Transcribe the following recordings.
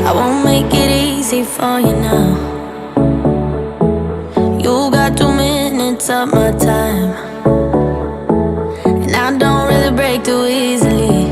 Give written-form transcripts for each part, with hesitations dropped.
I won't make it easy for you now. You got 2 minutes of my time, and I don't really break too easily,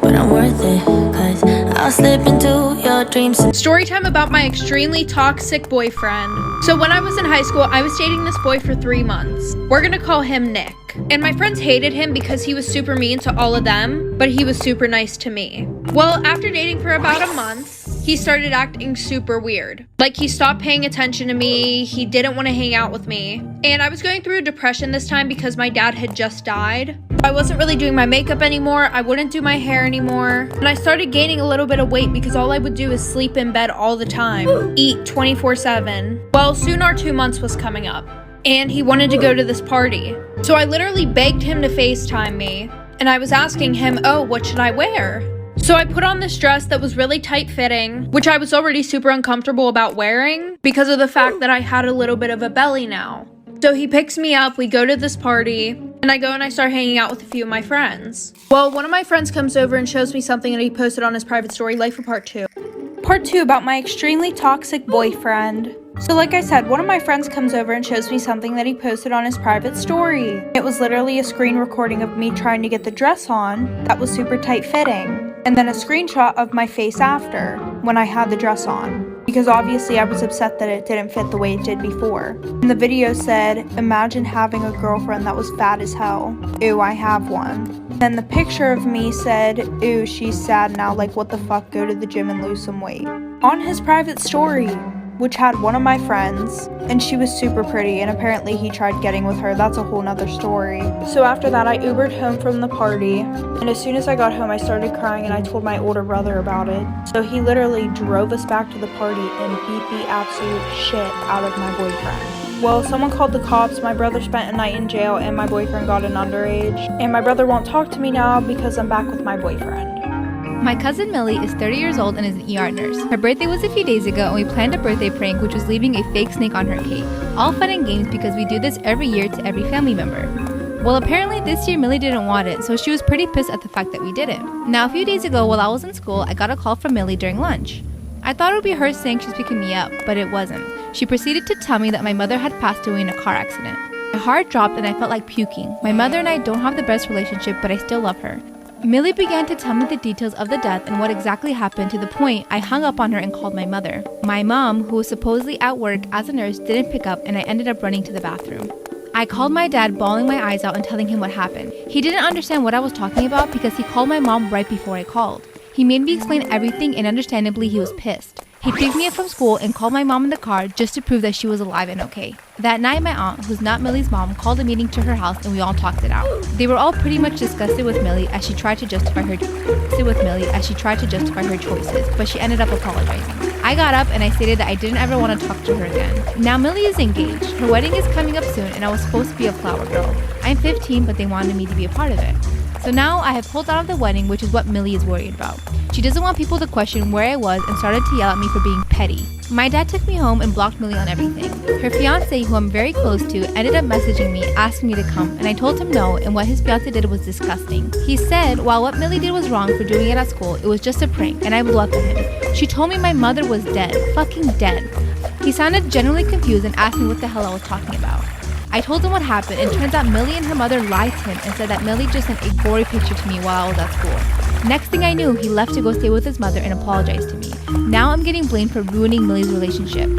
but I'm worth it, 'cause I'll slip into your dreams. Storytime about my extremely toxic boyfriend. So when I was in high school, I was dating this boy for 3 months. We're gonna call him Nick. And my friends hated him because he was super mean to all of them, but he was super nice to me. Well, after dating for about a month, he started acting super weird. Like, he stopped paying attention to me, he didn't want to hang out with me. And I was going through a depression this time because my dad had just died. I wasn't really doing my makeup anymore, I wouldn't do my hair anymore, and I started gaining a little bit of weight because all I would do is sleep in bed all the time, eat 24/7. Well, soon our 2 months was coming up, and he wanted to go to this party. So I literally begged him to FaceTime me, and I was asking him, oh, what should I wear? So I put on this dress that was really tight fitting, which I was already super uncomfortable about wearing because of the fact that I had a little bit of a belly now. So he picks me up, we go to this party, and I go and I start hanging out with a few of my friends. Well, one of my friends comes over and shows me something that he posted on his private story, Life for Part 2. Part 2 about my extremely toxic boyfriend. So like I said, one of my friends comes over and shows me something that he posted on his private story. It was literally a screen recording of me trying to get the dress on that was super tight fitting, and then a screenshot of my face after when I had the dress on, because obviously I was upset that it didn't fit the way it did before. And the video said, imagine having a girlfriend that was fat as hell. Ew, I have one. Then the picture of me said, ew, she's sad now, like what the fuck, go to the gym and lose some weight. On his private story, which had one of my friends, and she was super pretty, and apparently he tried getting with her. That's a whole nother story. So after that, I Ubered home from the party, and as soon as I got home, I started crying, and I told my older brother about it. So he literally drove us back to the party and beat the absolute shit out of my boyfriend. Well, someone called the cops, my brother spent a night in jail, and my boyfriend got an underage. And my brother won't talk to me now because I'm back with my boyfriend. My cousin Millie is 30 years old and is an ER nurse. Her birthday was a few days ago and we planned a birthday prank, which was leaving a fake snake on her cake. All fun and games because we do this every year to every family member. Well, apparently this year Millie didn't want it, so she was pretty pissed at the fact that we did it. Now, a few days ago while I was in school, I got a call from Millie during lunch. I thought it would be her saying she's picking me up, but it wasn't. She proceeded to tell me that my mother had passed away in a car accident. My heart dropped and I felt like puking. My mother and I don't have the best relationship, but I still love her. Millie began to tell me the details of the death and what exactly happened, to the point I hung up on her and called my mother. My mom, who was supposedly at work as a nurse, didn't pick up and I ended up running to the bathroom. I called my dad, bawling my eyes out and telling him what happened. He didn't understand what I was talking about because he called my mom right before I called. He made me explain everything and understandably he was pissed. He picked me up from school and called my mom in the car just to prove that she was alive and okay. That night, my aunt, who's not Millie's mom, called a meeting to her house and we all talked it out. They were all pretty much disgusted with Millie as she tried to justify her choices, but she ended up apologizing. I got up and I stated that I didn't ever want to talk to her again. Now Millie is engaged. Her wedding is coming up soon and I was supposed to be a flower girl. I'm 15, but they wanted me to be a part of it. So now I have pulled out of the wedding, which is what Millie is worried about. She doesn't want people to question where I was and started to yell at me for being petty. My dad took me home and blocked Millie on everything. Her fiance, who I'm very close to, ended up messaging me asking me to come, and I told him no, and what his fiance did was disgusting. He said while what Millie did was wrong for doing it at school, it was just a prank, and I blew up at him. She told me my mother was dead, fucking dead. He sounded genuinely confused and asked me what the hell I was talking about. I told him what happened, and turns out Millie and her mother lied to him and said that Millie just sent a gory picture to me while I was at school. Next thing I knew, he left to go stay with his mother and apologized to me. Now I'm getting blamed for ruining Millie's relationship.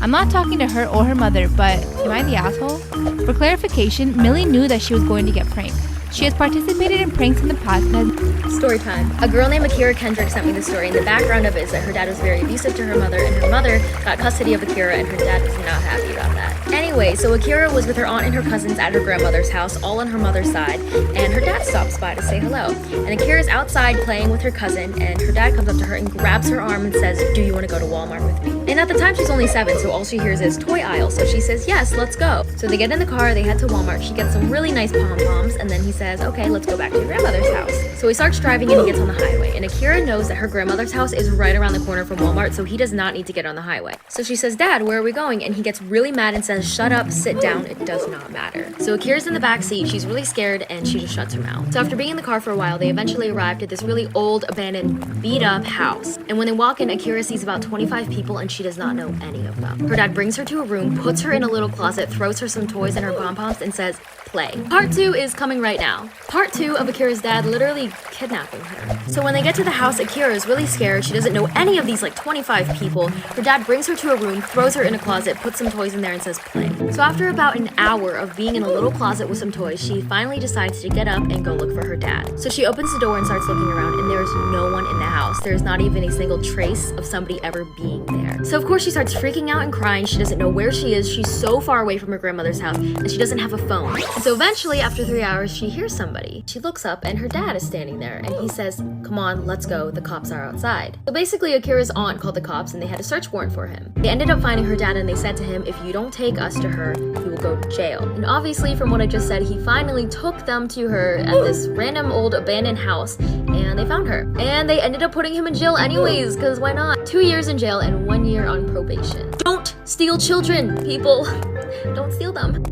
I'm not talking to her or her mother, but am I the asshole? For clarification, Millie knew that she was going to get pranked. She has participated in pranks in the past and has... Storytime. A girl named Akira Kendrick sent me the story, and the background of it is that her dad was very abusive to her mother, and her mother got custody of Akira, and her dad was not happy about that. Anyway, so Akira was with her aunt and her cousins at her grandmother's house, all on her mother's side, and her dad stops by to say hello. And Akira's outside playing with her cousin, and her dad comes up to her and grabs her arm and says, "Do you want to go to Walmart with me?" And at the time she's only 7, so all she hears is toy aisle, so she says, "Yes, let's go." So they get in the car, they head to Walmart, she gets some really nice pom-poms, and then he says, says, okay, let's go back to your grandmother's house. So he starts driving and he gets on the highway. And Akira knows that her grandmother's house is right around the corner from Walmart, so he does not need to get on the highway. So she says, Dad, where are we going? And he gets really mad and says, shut up, sit down, it does not matter. So Akira's in the back seat, she's really scared, and she just shuts her mouth. So after being in the car for a while, they eventually arrived at this really old, abandoned, beat up house. And when they walk in, Akira sees about 25 people and she does not know any of them. Her dad brings her to a room, puts her in a little closet, throws her some toys and her pom-poms and says, play. Part 2 is coming right now. Part 2 of Akira's dad literally kidnapping her. So when they get to the house, Akira is really scared. She doesn't know any of these like 25 people. Her dad brings her to a room, throws her in a closet, puts some toys in there and says play. So after about an hour of being in a little closet with some toys, she finally decides to get up and go look for her dad. So she opens the door and starts looking around and there's no one in the house. There's not even a single trace of somebody ever being there. So of course she starts freaking out and crying. She doesn't know where she is. She's so far away from her grandmother's house and she doesn't have a phone. So eventually, after 3 hours, she hears somebody. She looks up and her dad is standing there and he says, come on, let's go, the cops are outside. So basically, Akira's aunt called the cops and they had a search warrant for him. They ended up finding her dad and they said to him, if you don't take us to her, you will go to jail. And obviously, from what I just said, he finally took them to her at this random old abandoned house and they found her. And they ended up putting him in jail anyways, because why not? 2 years in jail and 1 year on probation. Don't steal children, people. Don't steal them.